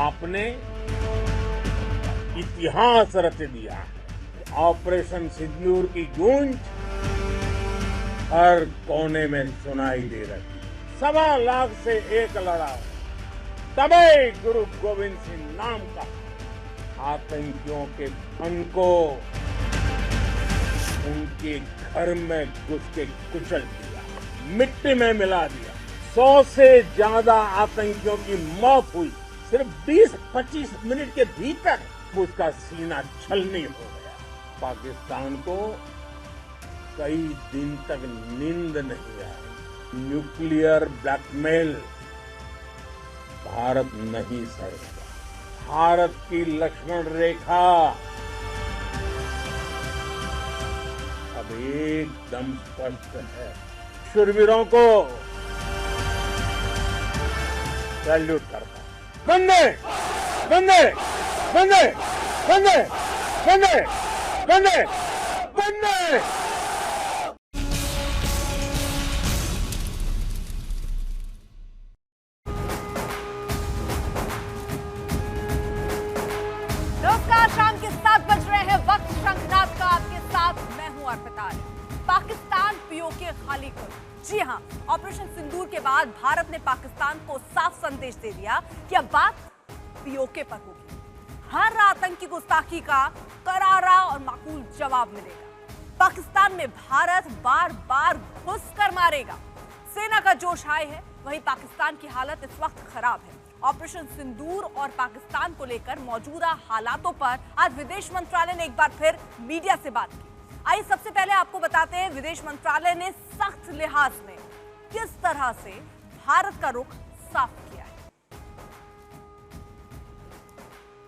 आपने इतिहास रच दिया है। ऑपरेशन सिंदूर की गूंज हर कोने में सुनाई दे रही। 1.25 से एक लड़ा, तबे गुरु गोविंद सिंह नाम का आतंकियों के फन को उनके घर में घुस के कुचल दिया, मिट्टी में मिला दिया। 100 से ज्यादा आतंकियों की मौत हुई सिर्फ 20-25 मिनट के भीतर। उसका सीना छलनी हो गया। पाकिस्तान को कई दिन तक नींद नहीं आई। न्यूक्लियर ब्लैकमेल भारत नहीं सहेगा। भारत की लक्ष्मण रेखा अब एकदम स्पष्ट है। शूरवीरों को सैल्यूट करता हूं। बंदे बंदे बंदे बंदे बंदे बंदे बंदे। नमस्कार, शाम के 7 बज रहे हैं। वक्त शंखनाद का आपके साथ मैं हूं अर्पिता। पाकिस्तान पीओके खाली करो। जी हां, ऑपरेशन सिंदूर के बाद भारत ने पाकिस्तान को साफ संदेश दे दिया कि अब बात पीओके पर होगी। हर आतंकी गुस्ताखी का करारा और माकूल जवाब मिलेगा। पाकिस्तान में भारत बार बार घुसकर मारेगा। सेना का जोश हाई है, वहीं पाकिस्तान की हालत इस वक्त खराब है। ऑपरेशन सिंदूर और पाकिस्तान को लेकर मौजूदा हालातों पर आज विदेश मंत्रालय ने एक बार फिर मीडिया से बात की। आइए सबसे पहले आपको बताते हैं विदेश मंत्रालय ने सख्त लिहाज में किस तरह से भारत का रुख साफ किया है।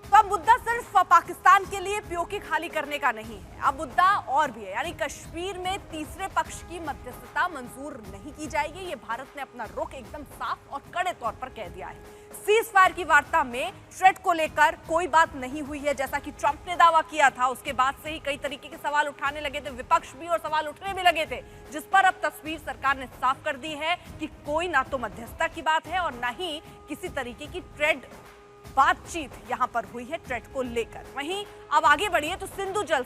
तो अब मुद्दा सिर्फ पाकिस्तान के लिए पीओके खाली करने का नहीं है, अब मुद्दा और भी है, यानी कश्मीर में तीसरे पक्ष की मध्यस्थता मंजूर नहीं की जाएगी। ये भारत ने अपना रुख एकदम साफ और कड़े तौर पर कह दिया है। सीज फायर की वार्ता में थ्रेट को लेकर कोई बात नहीं हुई है, जैसा कि ट्रंप ने दावा किया था। उसके बाद से ही कई तरीके के सवाल उठाने लगे थे, विपक्ष भी, और सवाल उठने भी लगे थे, जिस पर अब तस्वीर सरकार ने साफ कर दी है कि कोई ना तो मध्यस्थता की बात है और ना ही किसी तरीके की ट्रेड बातचीत यहां पर हुई है ट्रेड को लेकर। वहीं अब आगे बढ़िए तो सिंधु जल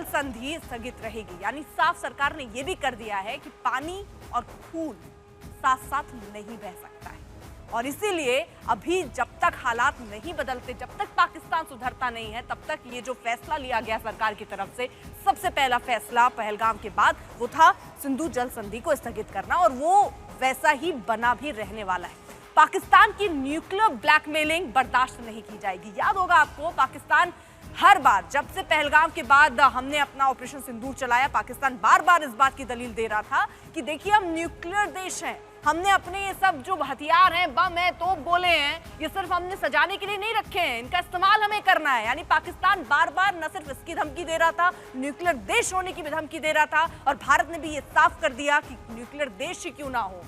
संधि स्थगित रहेगी, यानी साफ सरकार ने यह भी कर दिया है कि पानी और खून साथ साथ नहीं बह सकता है। और इसीलिए अभी जब तक हालात नहीं बदलते, जब तक पाकिस्तान सुधरता नहीं है, तब तक ये जो फैसला लिया गया सरकार की तरफ से, सबसे पहला फैसला पहलगाम के बाद, वो था सिंधु जल संधि को स्थगित करना, और वो वैसा ही बना भी रहने वाला है। पाकिस्तान की न्यूक्लियर ब्लैकमेलिंग बर्दाश्त नहीं की जाएगी। याद होगा आपको, पाकिस्तान हर बार, जब से पहलगाम के बाद हमने अपना ऑपरेशन सिंदूर चलाया, पाकिस्तान बार बार इस बात की दलील दे रहा था कि देखिए हम न्यूक्लियर देश हैं, हमने अपने ये सब जो हथियार हैं, बम है, तोप गोले हैं, ये सिर्फ हमने सजाने के लिए नहीं रखे हैं, इनका इस्तेमाल हमें करना है। यानी पाकिस्तान बार बार न सिर्फ इसकी धमकी दे रहा था, न्यूक्लियर देश होने की भी धमकी दे रहा था, और भारत ने भी ये साफ कर दिया कि न्यूक्लियर देश ही क्यों ना हो,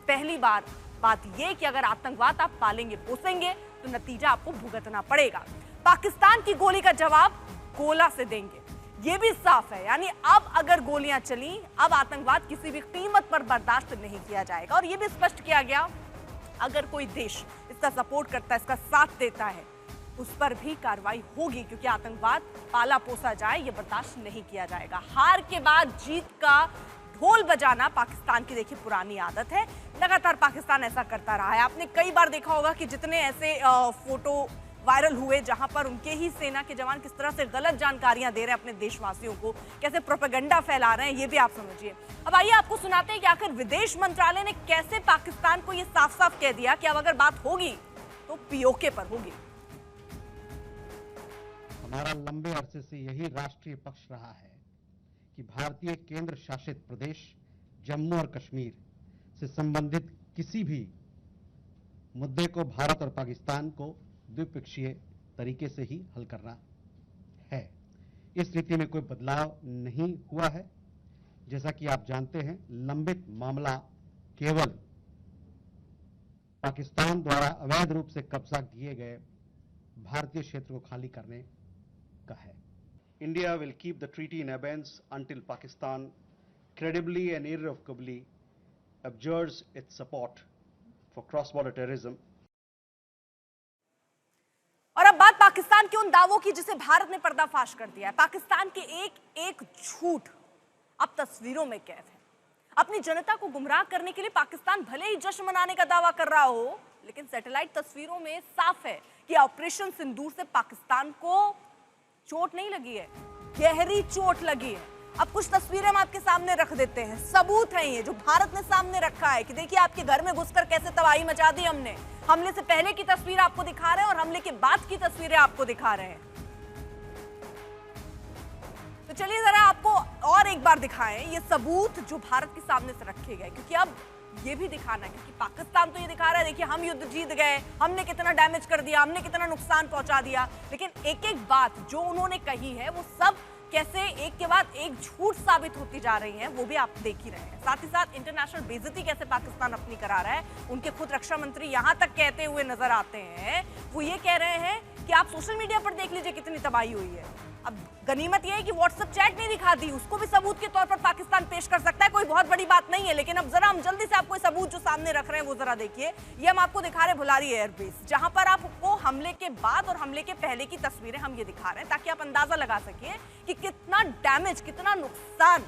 पहली बार बात यह कि अगर आतंकवाद आप पालेंगे पोसेंगे तो नतीजा आपको भुगतना पड़ेगा। पाकिस्तान की गोली का जवाब गोला से देंगे, यह भी साफ है। यानी अब अगर गोलियां चली, अब आतंकवाद किसी भी कीमत पर बर्दाश्त नहीं किया जाएगा। और यह भी स्पष्ट किया गया, अगर कोई देश इसका सपोर्ट करता है, इसका साथ देता है, उस पर भी कार्रवाई होगी, क्योंकि आतंकवाद पाला पोसा जाए ये बर्दाश्त नहीं किया जाएगा। हार के बाद जीत का ढोल बजाना पाकिस्तान की देखिए पुरानी आदत है, लगातार पाकिस्तान ऐसा करता रहा है। आपने कई बार देखा होगा कि जितने ऐसे फोटो वायरल हुए जहां पर उनके ही सेना के जवान किस तरह से गलत जानकारियां दे रहे हैं अपने देशवासियों को, कैसे प्रोपेगेंडा फैला रहे हैं, ये भी आप समझिए। अब आइए आपको सुनाते हैं कि आखिर विदेश मंत्रालय ने कैसे पाकिस्तान को ये साफ साफ कह दिया कि अब अगर बात होगी तो पीओके पर होगी। हमारा लंबे अरसे से यही राष्ट्रीय पक्ष रहा है कि भारतीय केंद्र शासित प्रदेश जम्मू और कश्मीर से संबंधित किसी भी मुद्दे को भारत और पाकिस्तान को द्विपक्षीय तरीके से ही हल करना है। इस नीति में कोई बदलाव नहीं हुआ है। जैसा कि आप जानते हैं, लंबित मामला केवल पाकिस्तान द्वारा अवैध रूप से कब्जा किए गए भारतीय क्षेत्र को खाली करने का है। India will keep the treaty in abeyance until Pakistan credibly and irrevocably abjures its support for cross-border terrorism Pakistan के उन दावों की जिसे भारत ने पर्दाफाश कर दिया है। पाकिस्तान के एक एक झूठ अब तस्वीरों में कैद है। अपनी जनता को गुमराह करने के लिए पाकिस्तान भले ही जश्न मनाने का दावा कर रहा हो, लेकिन सैटेलाइट तस्वीरों में साफ है कि ऑपरेशन सिंदूर से पाकिस्तान को चोट नहीं लगी है, गहरी चोट लगी है। अब कुछ तस्वीरें हम आपके सामने रख देते हैं, सबूत है ये जो भारत ने सामने रखा है कि देखिए आपके घर में घुसकर कैसे तबाही मचा दी हमने। हमले से पहले की तस्वीर आपको दिखा रहे हैं और हमले के बाद की तस्वीरें आपको दिखा रहे हैं। तो चलिए जरा आपको और एक बार दिखाएं ये सबूत जो भारत के सामने से रखे गए, क्योंकि अब ये भी दिखाना है, क्योंकि पाकिस्तान तो ये दिखा रहा है देखिए हम युद्ध जीत गए, हमने कितना डैमेज कर दिया, हमने कितना नुकसान पहुंचा दिया, लेकिन एक एक बात जो उन्होंने कही है वो सब कैसे एक के बाद एक झूठ साबित होती जा रही है वो भी आप देख ही रहे हैं। साथ ही साथ इंटरनेशनल बेइज्जती कैसे पाकिस्तान अपनी करा रहा है, उनके खुद रक्षा मंत्री यहां तक कहते हुए नजर आते हैं, वो ये कह रहे हैं कि आप सोशल मीडिया पर देख लीजिए कितनी तबाही हुई है। अब गनीमत यह है कि व्हाट्सएप चैट नहीं दिखा दी, उसको भी सबूत के तौर पर पाकिस्तान पेश कर सकता है, कोई बहुत बड़ी बात नहीं है। लेकिन अब जरा हम जल्दी से आपको सबूत जो सामने रख रहे हैं वो जरा देखिए। ये हम आपको दिखा रहे हैं भुलारी एयरबेस, जहां पर आपको हमले के बाद और हमले के पहले की तस्वीरें हम ये दिखा रहे हैं ताकि आप अंदाजा लगा सकिए कि कितना डैमेज, कितना नुकसान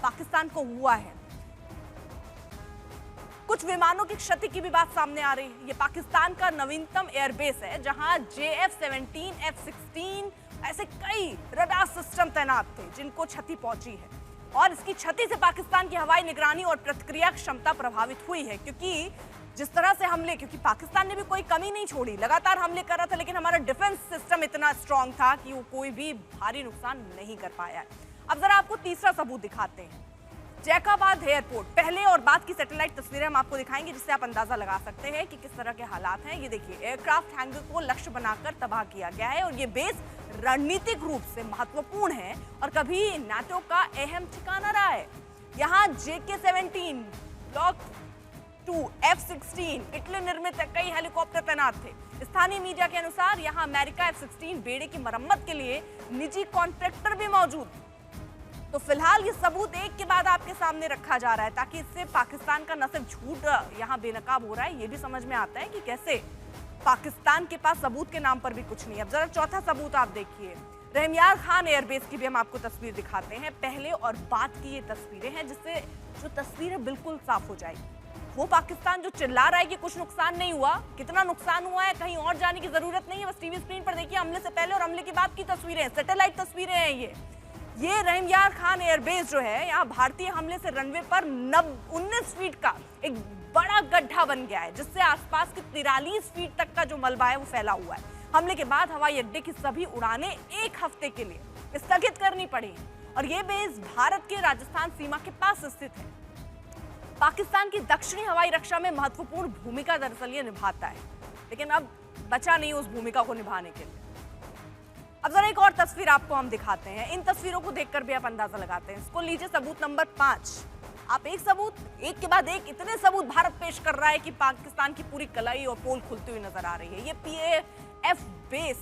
पाकिस्तान को हुआ है। कुछ विमानों की क्षति की भी बात सामने आ रही है। ये पाकिस्तान का नवीनतम एयरबेस है जहां JF-17, F-16 ऐसे कई रडार सिस्टम तैनात थे जिनको क्षति पहुंची है, और इसकी क्षति से पाकिस्तान की हवाई निगरानी और प्रतिक्रिया क्षमता प्रभावित हुई है। क्योंकि जिस तरह से हमले, क्योंकि पाकिस्तान ने भी कोई कमी नहीं छोड़ी, लगातार हमले कर रहा था, लेकिन हमारा डिफेंस सिस्टम इतना स्ट्रांग था कि वो कोई भी भारी नुकसान नहीं कर पाया है। अब जरा आपको तीसरा सबूत दिखाते हैं। जैकाबाद एयरपोर्ट, पहले और बाद की सैटेलाइट तस्वीरें हम आपको दिखाएंगे जिससे आप अंदाजा लगा सकते हैं कि किस तरह के हालात हैं। ये देखिए एयरक्राफ्ट हैंगर को लक्ष्य बनाकर तबाह किया गया है और ये बेस रणनीतिक रूप से महत्वपूर्ण है और कभी नाटो का अहम ठिकाना रहा है। यहाँ JK-17, ब्लॉक 2, F-16 इटली निर्मित कई हेलीकॉप्टर तैनात थे। स्थानीय मीडिया के अनुसार यहाँ अमेरिका F-16 बेड़े की मरम्मत के लिए निजी कॉन्ट्रैक्टर भी मौजूद। तो फिलहाल ये सबूत एक के बाद आपके सामने रखा जा रहा है ताकि इससे पाकिस्तान का न सिर्फ झूठ यहाँ बेनकाब हो रहा है, ये भी समझ में आता है कि कैसे पाकिस्तान के पास सबूत के नाम पर भी कुछ नहीं। अब जरा चौथा सबूत आप देखिए, रहमयार खान एयरबेस की भी हम आपको तस्वीर दिखाते हैं। पहले और बाद की ये तस्वीरें हैं जिससे जो तस्वीरें बिल्कुल साफ हो जाएगी। वो पाकिस्तान जो चिल्ला रहा है कि कुछ नुकसान नहीं हुआ, कितना नुकसान हुआ है कहीं और जाने की जरूरत नहीं है, बस टीवी स्क्रीन पर देखिए हमले से पहले और हमले के बाद की तस्वीरें, सैटेलाइट तस्वीरें हैं ये रहमयार खान एयरबेस जो है यहाँ भारतीय हमले से रनवे पर 19 फीट का एक बड़ा गड्ढा बन गया है जिससे आसपास के 43 फीट तक का जो मलबा है वो फैला हुआ है। हमले के बाद हवाई अड्डे की सभी उड़ानें एक हफ्ते के लिए स्थगित करनी पड़ी और ये बेस भारत के राजस्थान सीमा के पास स्थित है। पाकिस्तान की दक्षिणी हवाई रक्षा में महत्वपूर्ण भूमिका दरअसल ये निभाता है, लेकिन अब बचा नहीं उस भूमिका को निभाने के लिए। अब जरा एक और तस्वीर आपको हम दिखाते हैं, इन तस्वीरों को देखकर भी आप अंदाजा लगाते हैं। इसको लीजिए सबूत नंबर 5। आप एक सबूत एक के बाद एक इतने सबूत भारत पेश कर रहा है कि पाकिस्तान की पूरी कलाई और पोल खुलती हुई नजर आ रही है। ये PAF बेस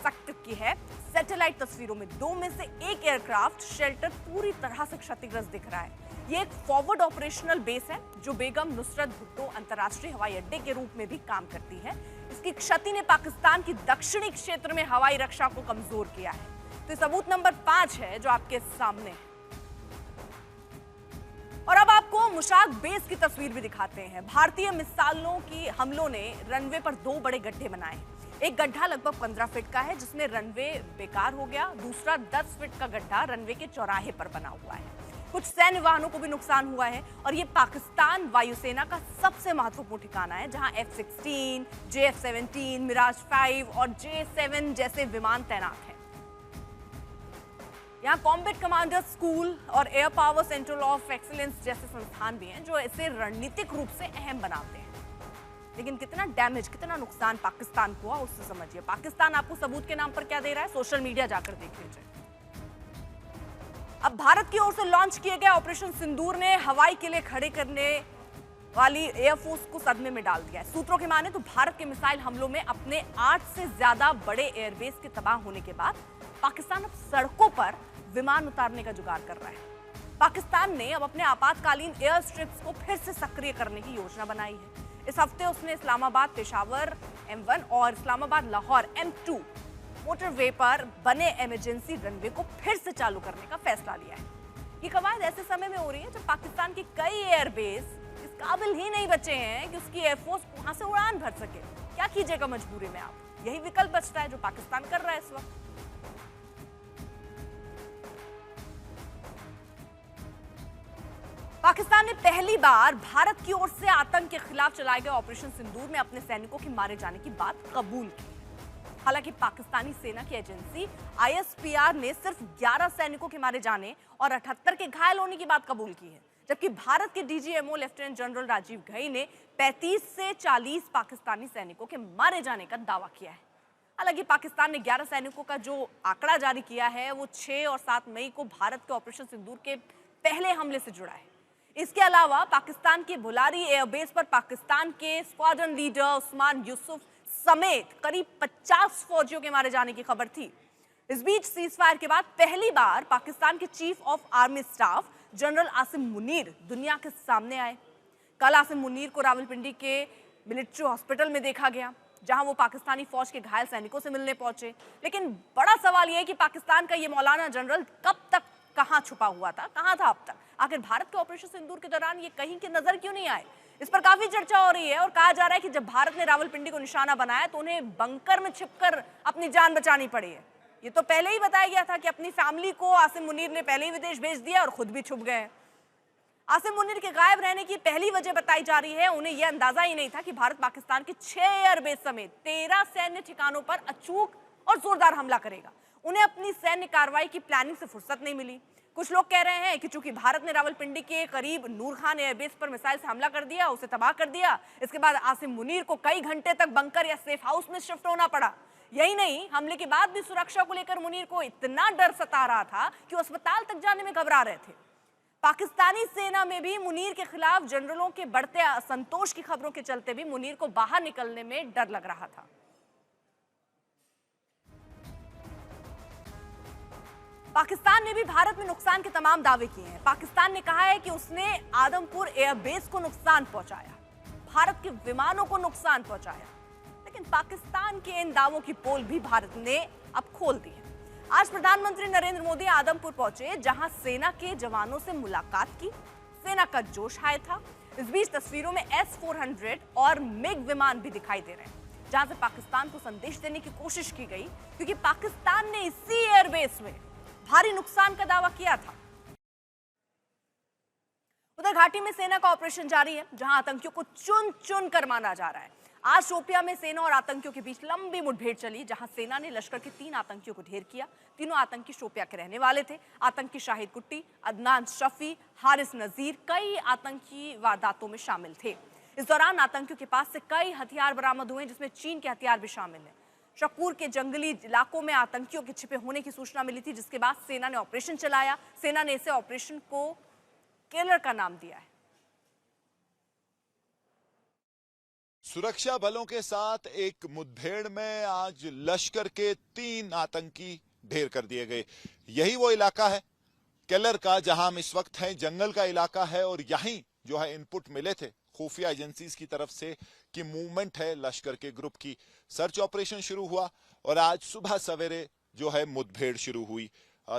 सख्त की है। सैटेलाइट तस्वीरों में 2 में से एक एयरक्राफ्ट शेल्टर पूरी तरह से क्षतिग्रस्त दिख रहा है। ये एक फॉरवर्ड ऑपरेशनल बेस है जो बेगम नुसरत भुट्टो अंतर्राष्ट्रीय हवाई अड्डे के रूप में भी काम करती है। इसकी क्षति ने पाकिस्तान की दक्षिणी क्षेत्र में हवाई रक्षा को कमजोर किया है। तो सबूत नंबर 5 है जो आपके सामने है। और अब आपको मुशाक बेस की तस्वीर भी दिखाते हैं। भारतीय मिसाइलों की हमलों ने रनवे पर 2 बड़े गड्ढे बनाए। एक गड्ढा लगभग 15 फीट का है जिसमें रनवे बेकार हो गया, दूसरा 10 फीट का गड्ढा रनवे के चौराहे पर बना हुआ है। कुछ सैन्य वाहनों को भी नुकसान हुआ है और ये पाकिस्तान वायुसेना का सबसे महत्वपूर्ण ठिकाना है जहां F-16, JF-17, मिराज 5 और J-7 जैसे विमान तैनात हैं। यहाँ कॉम्बैट कमांडर स्कूल और air power centre of excellence जैसे संस्थान भी हैं जो इसे रणनीतिक रूप से अहम बनाते हैं। लेकिन कितना डैमेज, कितना नुकसान पाकिस्तान को हुआ उससे समझिए। पाकिस्तान आपको सबूत के नाम पर क्या दे रहा है, सोशल मीडिया जाकर देख लीजिए। अब भारत की ओर से लॉन्च किए गए ऑपरेशन सिंदूर ने हवाई किले खड़े करने वाली एयरफोर्स को सदमे में डाल दिया है। सूत्रों की माने तो भारत के मिसाइल हमलों में अपने 8 से ज्यादा बड़े एयरबेस के तबाह होने के बाद पाकिस्तान अब सड़कों पर विमान उतारने का जुगाड़ कर रहा है। पाकिस्तान ने अब अपने आपातकालीन एयर स्ट्रिप्स को फिर से सक्रिय करने की योजना बनाई है। इस हफ्ते उसने इस्लामाबाद पेशावर M1 और इस्लामाबाद लाहौर M2 मोटरवे पर बने इमरजेंसी रनवे को फिर से चालू करने का फैसला लिया है। ये कवायद ऐसे समय में हो रही है जब पाकिस्तान के कई एयरबेस इस काबिल ही नहीं बचे हैं कि उसकी एयरफोर्स वहां से उड़ान भर सके। क्या कीजिएगा मजबूरी में आप, यही विकल्प बचता है जो पाकिस्तान कर रहा है इस वक्त। पाकिस्तान ने पहली बार भारत की ओर से आतंक के खिलाफ चलाए गए ऑपरेशन सिंदूर में अपने सैनिकों के मारे जाने की बात कबूल की। हालांकि पाकिस्तानी सेना की एजेंसी ISPR ने सिर्फ 11 सैनिकों के मारे जाने और 78 के घायल होने की बात कबूल की है, जबकि भारत के DGMO lieutenant general Rajiv Ghai ने 35 से 40 पाकिस्तानी सैनिकों के मारे जाने का दावा किया है। हालांकि पाकिस्तान ने 11 सैनिकों का जो आंकड़ा जारी किया है वो 6 और 7 मई को भारत के ऑपरेशन सिंदूर के पहले हमले से जुड़ा है। इसके अलावा पाकिस्तान के बुलारी एयरबेस पर पाकिस्तान के स्क्वाड्रन लीडर उस्मान यूसुफ समेत करीब 50 फौजियों के मारे जाने की खबर थी। इस बीच सीजफायर के बाद पहली बार पाकिस्तान के chief of army staff general Asim Munir दुनिया के सामने आए। कल आसिम मुनीर को रावलपिंडी के मिलिट्री हॉस्पिटल में देखा गया, जहां वो पाकिस्तानी फौज के घायल सैनिकों से मिलने पहुंचे। लेकिन बड़ा सवाल यह है कि पाकिस्तान का ये मौलाना जनरल कब तक कहां छुपा हुआ था, कहां था अब तक? आखिर भारत के ऑपरेशन सिंदूर के दौरान ये कहीं की नजर क्यों नहीं आए? इस पर काफी चर्चा हो रही है और कहा जा रहा है कि जब भारत ने रावलपिंडी को निशाना बनाया तो उन्हें बंकर में छिपकर अपनी जान बचानी पड़ी है। ये तो पहले ही बताया गया था कि अपनी फैमिली को आसिम मुनीर ने पहले ही विदेश भेज दिया और खुद भी छुप गए। आसिम मुनीर के गायब रहने की पहली वजह बताई जा रही है, उन्हें यह अंदाजा ही नहीं था कि भारत पाकिस्तान के 6 एयरबेस समेत 13 सैन्य ठिकानों पर अचूक और जोरदार हमला करेगा। उन्हें अपनी सैन्य कार्रवाई की प्लानिंग से फुर्सत नहीं मिली। कुछ लोग कह रहे हैं कि चूंकि भारत ने रावलपिंडी के करीब नूर खान एयरबेस पर मिसाइल से हमला कर दिया, उसे तबाह कर दिया, इसके बाद आसिम मुनीर को कई घंटे तक बंकर या सेफ हाउस में शिफ्ट होना पड़ा। यही नहीं, हमले के बाद भी सुरक्षा को लेकर मुनीर को इतना डर सता रहा था कि वो अस्पताल तक जाने में घबरा रहे थे। पाकिस्तानी सेना में भी मुनीर के खिलाफ जनरलों के बढ़ते असंतोष की खबरों के चलते भी मुनीर को बाहर निकलने में डर लग रहा था। पाकिस्तान ने भी भारत में नुकसान के तमाम दावे किए हैं। पाकिस्तान ने कहा है कि उसने आदमपुर एयरबेस को नुकसान पहुंचाया, भारत के विमानों को नुकसान पहुंचाया, लेकिन पाकिस्तान के इन दावों की पोल भी भारत ने अब खोल दी है। आज प्रधानमंत्री नरेंद्र मोदी आदमपुर पहुंचे, जहां सेना के जवानों से मुलाकात की। सेना का जोश हाय था। इस बीच तस्वीरों में S-400 और मिग विमान भी दिखाई दे रहे हैं, जहां से पाकिस्तान को संदेश देने की कोशिश की गई, क्योंकि पाकिस्तान ने इसी एयरबेस में भारी नुकसान का दावा किया था। उधर घाटी में सेना का ऑपरेशन जारी है, जहां आतंकियों को चुन चुन कर मारा जा रहा है। आज शोपियां में सेना और आतंकियों के बीच लंबी मुठभेड़ चली, जहां सेना ने लश्कर के 3 आतंकियों को ढेर किया। तीनों आतंकी शोपियां के रहने वाले थे। आतंकी शाहिद कुट्टी, अदनान शफी, हारिस नजीर कई आतंकी वारदातों में शामिल थे। इस दौरान आतंकियों के पास से कई हथियार बरामद हुए, जिसमें चीन के हथियार भी शामिल हैं। शकूर के जंगली इलाकों में आतंकियों के छिपे होने की सूचना मिली थी, जिसके बाद सेना ने ऑपरेशन चलाया। सेना ने इसे ऑपरेशन को केलर का नाम दिया है। सुरक्षा बलों के साथ एक मुठभेड़ में आज लश्कर के 3 आतंकी ढेर कर दिए गए। यही वो इलाका है केलर का, जहां हम इस वक्त हैं। जंगल का इलाका है और यहीं जो है इनपुट मिले थे खुफिया एजेंसीज की तरफ से कि मूवमेंट है लश्कर के ग्रुप की। सर्च ऑपरेशन शुरू हुआ और आज सुबह सवेरे जो है मुठभेड़ शुरू हुई।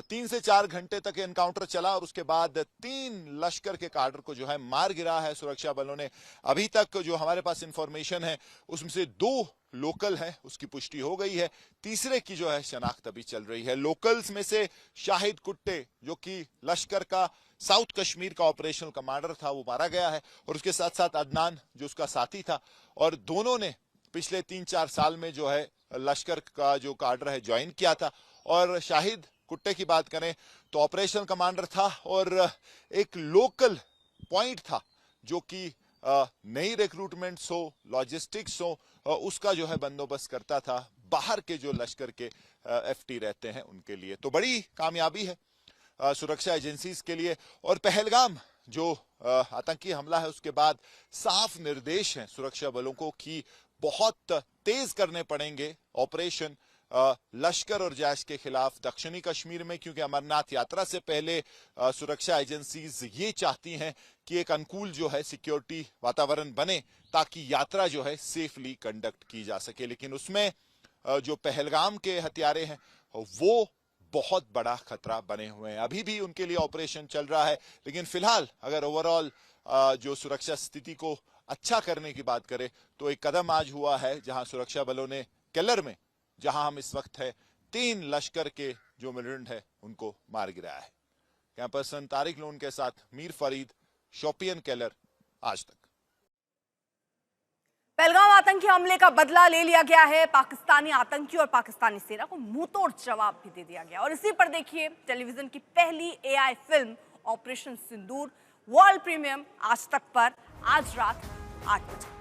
3 से 4 घंटे तक एनकाउंटर चला और उसके बाद 3 लश्कर के काडर को जो है मार गिरा है सुरक्षा बलों ने। अभी तक जो हमारे पास इंफॉर्मेशन है उसमें से 2 लोकल हैं, उसकी पुष्टि हो गई है। तीसरे की जो है शनाख्त अभी चल रही है। लोकल्स में से शाहिद कुट्टे, जो कि लश्कर का साउथ कश्मीर का ऑपरेशनल कमांडर था, वो मारा गया है, और उसके साथ साथ अदनान जो उसका साथी था, और दोनों ने पिछले 3-4 साल में जो है लश्कर का जो काडर है ज्वाइन किया था। और शाहिद कुट्टे की बात करें तो ऑपरेशनल कमांडर था और एक लोकल पॉइंट था जो कि नई रिक्रूटमेंट्स हो, लॉजिस्टिक्स हो, उसका जो है बंदोबस्त करता था बाहर के जो लश्कर के FT रहते हैं उनके लिए। तो बड़ी कामयाबी है सुरक्षा एजेंसीज के लिए। और पहलगाम जो आतंकी हमला है उसके बाद साफ निर्देश हैं सुरक्षा बलों को कि बहुत तेज करने पड़ेंगे ऑपरेशन लश्कर और जैश के खिलाफ दक्षिणी कश्मीर में, क्योंकि अमरनाथ यात्रा से पहले सुरक्षा एजेंसीज ये चाहती हैं कि एक अनुकूल जो है सिक्योरिटी वातावरण बने ताकि यात्रा जो है सेफली कंडक्ट की जा सके। लेकिन उसमें जो पहलगाम के हत्यारे हैं वो बहुत बड़ा खतरा बने हुए हैं। अभी भी उनके लिए ऑपरेशन चल रहा है, लेकिन फिलहाल अगर ओवरऑल जो सुरक्षा स्थिति को अच्छा करने की बात करें तो एक कदम आज हुआ है, जहां सुरक्षा बलों ने केलर में, जहां हम इस वक्त है, 3 लश्कर के जो मिलिटेंट है उनको मार गिराया है। कैमरा पर्सन तारिक लोन के साथ मीर फरीद, शोपियन केलर, आज तक। पहलगाम आतंकी हमले का बदला ले लिया गया है। पाकिस्तानी आतंकी और पाकिस्तानी सेना को मुंहतोड़ जवाब भी दे दिया गया। और इसी पर देखिए टेलीविजन की पहली एआई फिल्म ऑपरेशन सिंदूर वर्ल्ड प्रीमियम आज तक पर, आज रात 8 बजे।